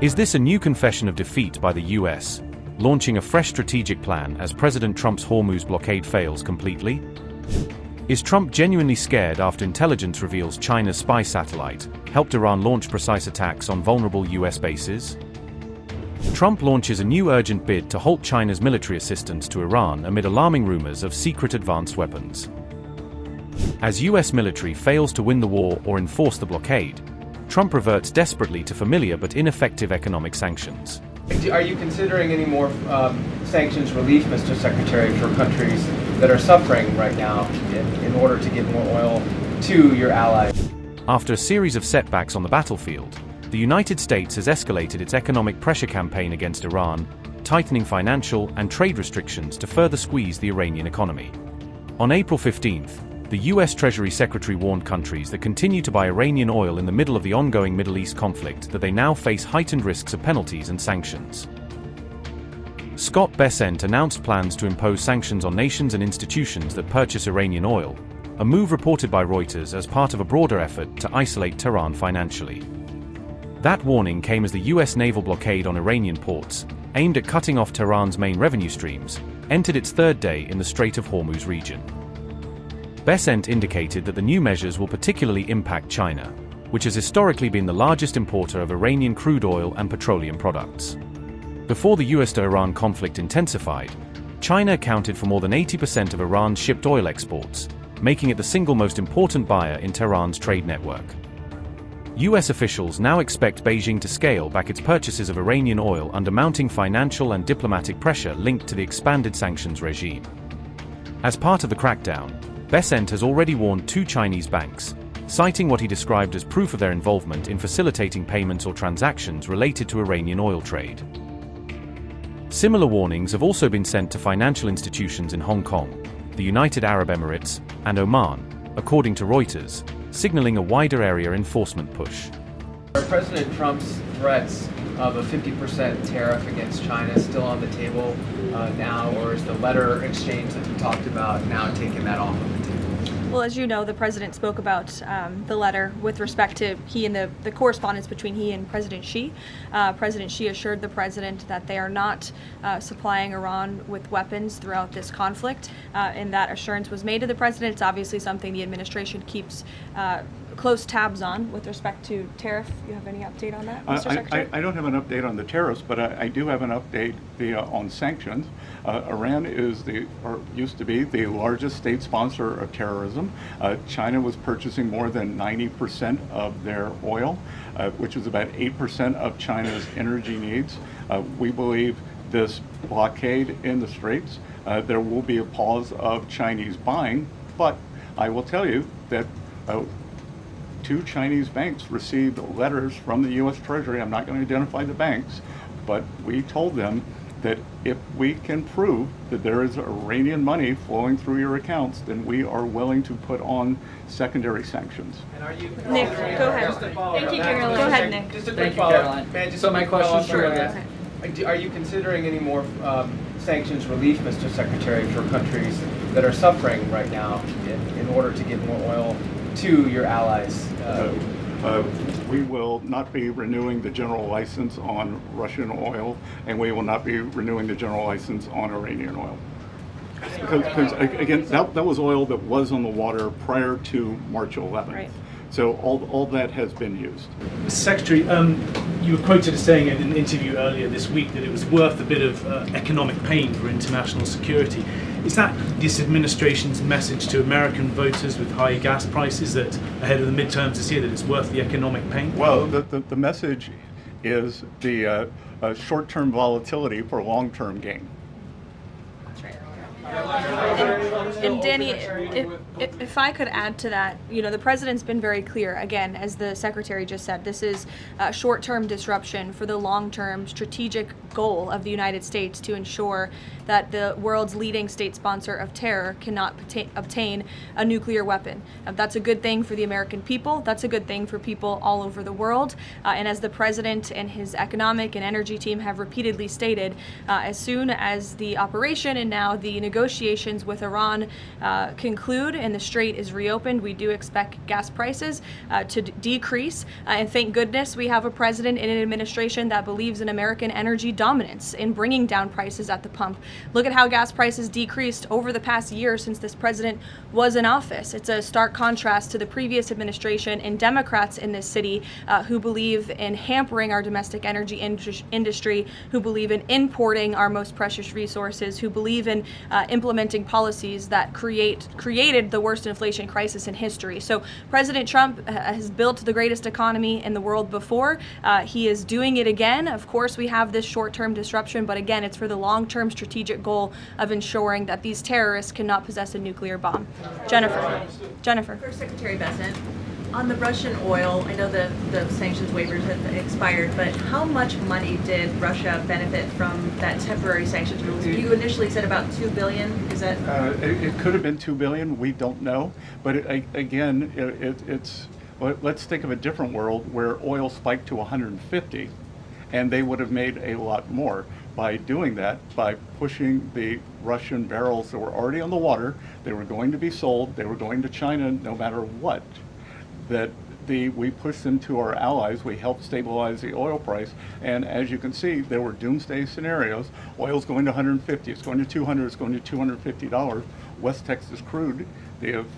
Is this a new confession of defeat by the US, launching a fresh strategic plan as President Trump's Hormuz blockade fails completely? Is Trump genuinely scared after intelligence reveals China's spy satellite helped Iran launch precise attacks on vulnerable US bases? Trump launches a new urgent bid to halt China's military assistance to Iran amid alarming rumors of secret advanced weapons. As US military fails to win the war or enforce the blockade, Trump reverts desperately to familiar but ineffective economic sanctions. Are you considering any more sanctions relief, Mr. Secretary, for countries that are suffering right now in order to get more oil to your allies? After a series of setbacks on the battlefield, the United States has escalated its economic pressure campaign against Iran, tightening financial and trade restrictions to further squeeze the Iranian economy. On April 15th, the U.S. Treasury Secretary warned countries that continue to buy Iranian oil in the middle of the ongoing Middle East conflict that they now face heightened risks of penalties and sanctions. Scott Bessent announced plans to impose sanctions on nations and institutions that purchase Iranian oil, a move reported by Reuters as part of a broader effort to isolate Tehran financially. That warning came as the U.S. naval blockade on Iranian ports, aimed at cutting off Tehran's main revenue streams, entered its third day in the Strait of Hormuz region. Bessent indicated that the new measures will particularly impact China, which has historically been the largest importer of Iranian crude oil and petroleum products. Before the US to Iran conflict intensified, China accounted for more than 80% of Iran's shipped oil exports, making it the single most important buyer in Tehran's trade network. US officials now expect Beijing to scale back its purchases of Iranian oil under mounting financial and diplomatic pressure linked to the expanded sanctions regime. As part of the crackdown, Bessent has already warned two Chinese banks, citing what he described as proof of their involvement in facilitating payments or transactions related to Iranian oil trade. Similar warnings have also been sent to financial institutions in Hong Kong, the United Arab Emirates, and Oman, according to Reuters, signaling a wider area enforcement push. Are President Trump's threats of a 50% tariff against China still on the table now, or is the letter exchange that we talked about now taking that off of the table? Well, as you know, the president spoke about the letter with respect to he and the correspondence between he and President Xi. President Xi assured the president that they are not supplying Iran with weapons throughout this conflict, and that assurance was made to the president. It's obviously something the administration keeps close tabs on with respect to tariff. You have any update on that, Mr. Secretary? I don't have an update on the tariffs, but I do have an update on sanctions. Iran is used to be the largest state sponsor of terrorism. China was purchasing more than 90% of their oil, which is about 8% of China's energy needs. We believe this blockade in the Straits, there will be a pause of Chinese buying, but I will tell you that two Chinese banks received letters from the U.S. Treasury. I'm not going to identify the banks, but we told them that if we can prove that there is Iranian money flowing through your accounts, then we are willing to put on secondary sanctions. And are you, Nick, go ahead. Thank you, Caroline. Go ahead, Nick. Just a Thank quick you, follow-up. Caroline. Just So my question's follow up short. on that. Are you considering any more sanctions relief, Mr. Secretary, for countries that are suffering right now in order to get more oil to your allies? We will not be renewing the general license on Russian oil, and we will not be renewing the general license on Iranian oil. Because again, that was oil that was on the water prior to March 11th. Right. So all that has been used. Mr. Secretary, you were quoted as saying in an interview earlier this week that it was worth a bit of economic pain for international security. Is that this administration's message to American voters with high gas prices that ahead of the midterms this year that it's worth the economic pain? Well, the message is the short-term volatility for long-term gain. And Danny, if I could add to that, you know, the president's been very clear, again, as the secretary just said, this is a short-term disruption for the long-term strategic goal of the United States to ensure that the world's leading state sponsor of terror cannot obtain a nuclear weapon. That's a good thing for the American people. That's a good thing for people all over the world. And as the president and his economic and energy team have repeatedly stated, as soon as the operation and now the negotiations with Iran conclude and and the strait is reopened, we do expect gas prices to decrease. And thank goodness we have a president in an administration that believes in American energy dominance in bringing down prices at the pump. Look at how gas prices decreased over the past year since this president was in office. It's a stark contrast to the previous administration and Democrats in this city who believe in hampering our domestic energy industry, who believe in importing our most precious resources, who believe in implementing policies that created the worst inflation crisis in history. So President Trump has built the greatest economy in the world before. He is doing it again. Of course, we have this short-term disruption, but again, it's for the long-term strategic goal of ensuring that these terrorists cannot possess a nuclear bomb. Jennifer. First Secretary Bessent, on the Russian oil, I know the sanctions waivers have expired, but how much money did Russia benefit from that temporary sanctions rules? You initially said about $2 billion. Is that? It could have been $2 billion. We don't know. But it's let's think of a different world where oil spiked to 150, and they would have made a lot more by doing that, by pushing the Russian barrels that were already on the water. They were going to be sold. They were going to China no matter what. We pushed them to our allies. We helped stabilize the oil price, and as you can see, there were doomsday scenarios. Oil's going to 150, it's going to 200, it's going to $250. West Texas crude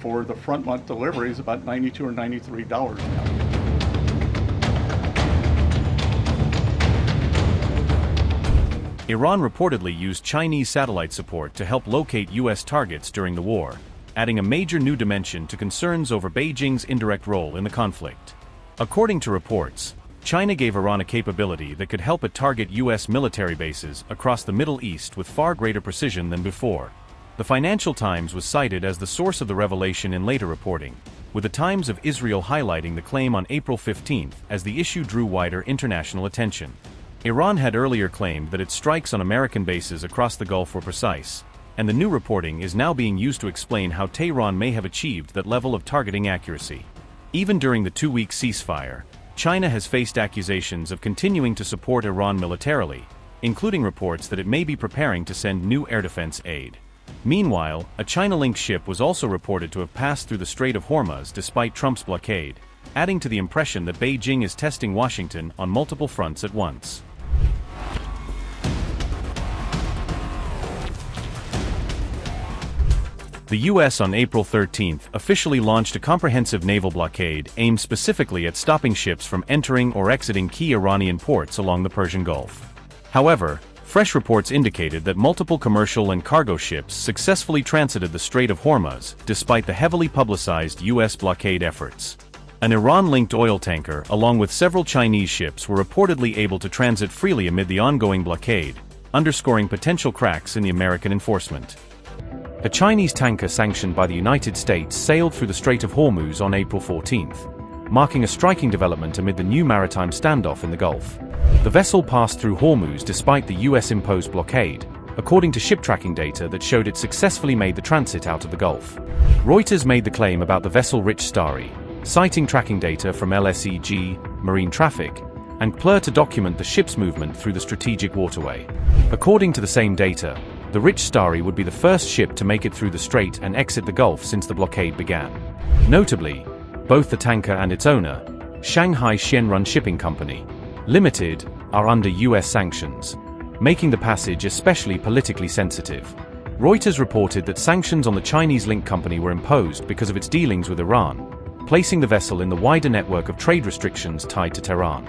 for the front month delivery is about $92 or $93 now. Iran reportedly used Chinese satellite support to help locate U.S. targets during the war, adding a major new dimension to concerns over Beijing's indirect role in the conflict. According to reports, China gave Iran a capability that could help it target U.S. military bases across the Middle East with far greater precision than before. The Financial Times was cited as the source of the revelation in later reporting, with the Times of Israel highlighting the claim on April 15 as the issue drew wider international attention. Iran had earlier claimed that its strikes on American bases across the Gulf were precise, and the new reporting is now being used to explain how Tehran may have achieved that level of targeting accuracy. Even during the 2-week ceasefire, China has faced accusations of continuing to support Iran militarily, including reports that it may be preparing to send new air defense aid. Meanwhile, a China-linked ship was also reported to have passed through the Strait of Hormuz despite Trump's blockade, adding to the impression that Beijing is testing Washington on multiple fronts at once. The U.S. on April 13 officially launched a comprehensive naval blockade aimed specifically at stopping ships from entering or exiting key Iranian ports along the Persian Gulf. However, fresh reports indicated that multiple commercial and cargo ships successfully transited the Strait of Hormuz despite the heavily publicized U.S. blockade efforts. An Iran-linked oil tanker along with several Chinese ships were reportedly able to transit freely amid the ongoing blockade, underscoring potential cracks in the American enforcement. A Chinese tanker sanctioned by the United States sailed through the Strait of Hormuz on April 14, marking a striking development amid the new maritime standoff in the Gulf. The vessel passed through Hormuz despite the U.S.-imposed blockade, according to ship tracking data that showed it successfully made the transit out of the Gulf. Reuters made the claim about the vessel Rich Starry, citing tracking data from LSEG, Marine Traffic, and PLR to document the ship's movement through the strategic waterway. According to the same data, the Rich Starry would be the first ship to make it through the strait and exit the Gulf since the blockade began. Notably, both the tanker and its owner, Shanghai Xianrun Shipping Company, Limited, are under U.S. sanctions, making the passage especially politically sensitive. Reuters reported that sanctions on the Chinese-linked company were imposed because of its dealings with Iran, placing the vessel in the wider network of trade restrictions tied to Tehran.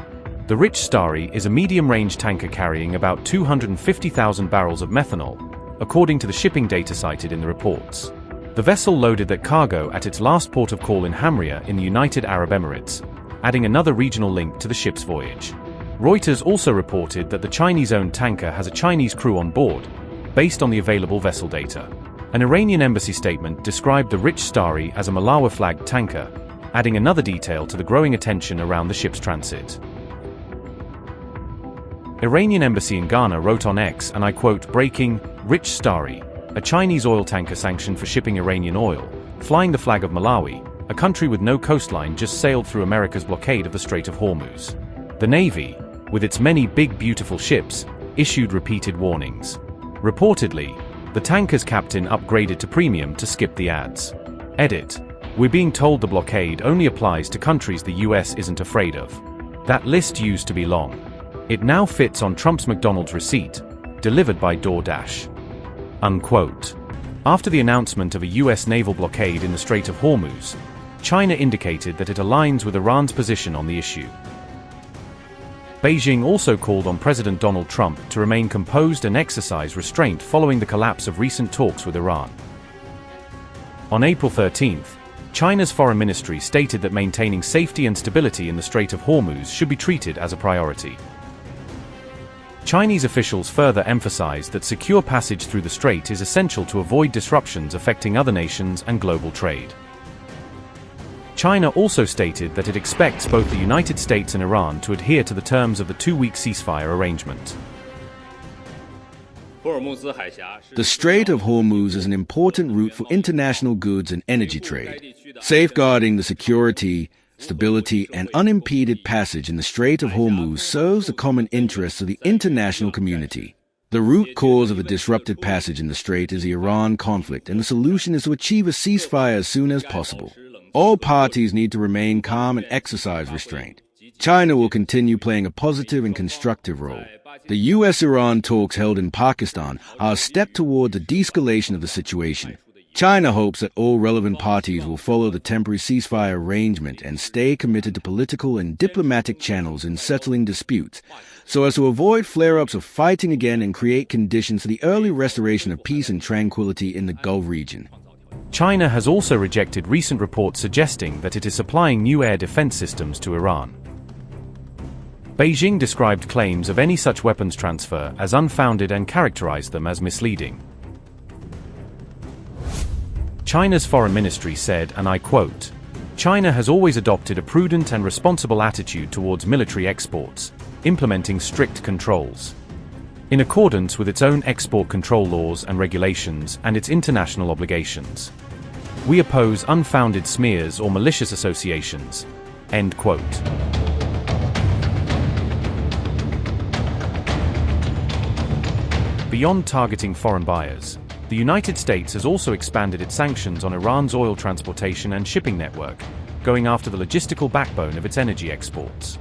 The Rich Starry is a medium-range tanker carrying about 250,000 barrels of methanol, according to the shipping data cited in the reports. The vessel loaded that cargo at its last port of call in Hamria in the United Arab Emirates, adding another regional link to the ship's voyage. Reuters also reported that the Chinese-owned tanker has a Chinese crew on board, based on the available vessel data. An Iranian embassy statement described the Rich Starry as a Malawi-flagged tanker, adding another detail to the growing attention around the ship's transit. Iranian embassy in Ghana wrote on X, and I quote, "Breaking, Rich Starry, a Chinese oil tanker sanctioned for shipping Iranian oil, flying the flag of Malawi, a country with no coastline, just sailed through America's blockade of the Strait of Hormuz." The Navy, with its many big beautiful ships, issued repeated warnings. Reportedly, The tanker's captain upgraded to premium to skip the ads. Edit. We're being told the blockade only applies to countries the US isn't afraid of. That list used to be long. It now fits on Trump's McDonald's receipt, delivered by DoorDash. Unquote. After the announcement of a US naval blockade in the Strait of Hormuz, China indicated that it aligns with Iran's position on the issue. Beijing also called on President Donald Trump to remain composed and exercise restraint following the collapse of recent talks with Iran. On April 13th, China's foreign ministry stated that maintaining safety and stability in the Strait of Hormuz should be treated as a priority. Chinese officials further emphasized that secure passage through the strait is essential to avoid disruptions affecting other nations and global trade. China also stated that it expects both the United States and Iran to adhere to the terms of the two-week ceasefire arrangement. The Strait of Hormuz is an important route for international goods and energy trade. Safeguarding the security, stability, and unimpeded passage in the Strait of Hormuz serves the common interests of the international community. The root cause of the disrupted passage in the strait is the Iran conflict, and the solution is to achieve a ceasefire as soon as possible. All parties need to remain calm and exercise restraint. China will continue playing a positive and constructive role. The U.S.-Iran talks held in Pakistan are a step toward the de-escalation of the situation. China hopes that all relevant parties will follow the temporary ceasefire arrangement and stay committed to political and diplomatic channels in settling disputes, so as to avoid flare-ups of fighting again and create conditions for the early restoration of peace and tranquility in the Gulf region. China has also rejected recent reports suggesting that it is supplying new air defense systems to Iran. Beijing described claims of any such weapons transfer as unfounded and characterized them as misleading. China's foreign ministry said, and I quote, "China has always adopted a prudent and responsible attitude towards military exports, implementing strict controls. In accordance with its own export control laws and regulations and its international obligations. We oppose unfounded smears or malicious associations." End quote. Beyond targeting foreign buyers, the United States has also expanded its sanctions on Iran's oil transportation and shipping network, going after the logistical backbone of its energy exports.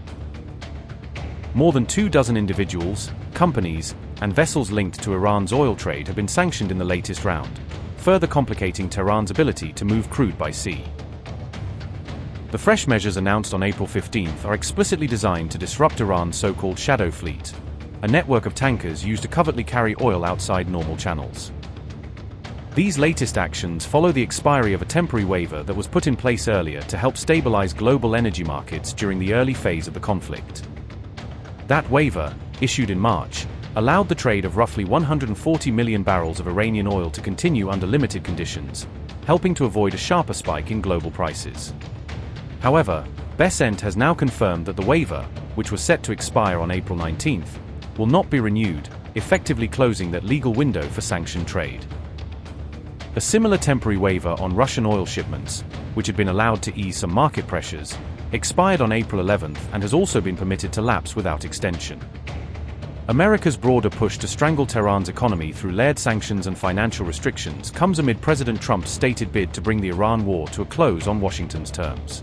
More than 24 individuals, companies, and vessels linked to Iran's oil trade have been sanctioned in the latest round, further complicating Tehran's ability to move crude by sea. The fresh measures announced on April 15th are explicitly designed to disrupt Iran's so-called shadow fleet, a network of tankers used to covertly carry oil outside normal channels. These latest actions follow the expiry of a temporary waiver that was put in place earlier to help stabilize global energy markets during the early phase of the conflict. That waiver, issued in March, allowed the trade of roughly 140 million barrels of Iranian oil to continue under limited conditions, helping to avoid a sharper spike in global prices. However, Bessent has now confirmed that the waiver, which was set to expire on April 19th, will not be renewed, effectively closing that legal window for sanctioned trade. A similar temporary waiver on Russian oil shipments, which had been allowed to ease some market pressures, expired on April 11th and has also been permitted to lapse without extension. America's broader push to strangle Tehran's economy through layered sanctions and financial restrictions comes amid President Trump's stated bid to bring the Iran war to a close on Washington's terms.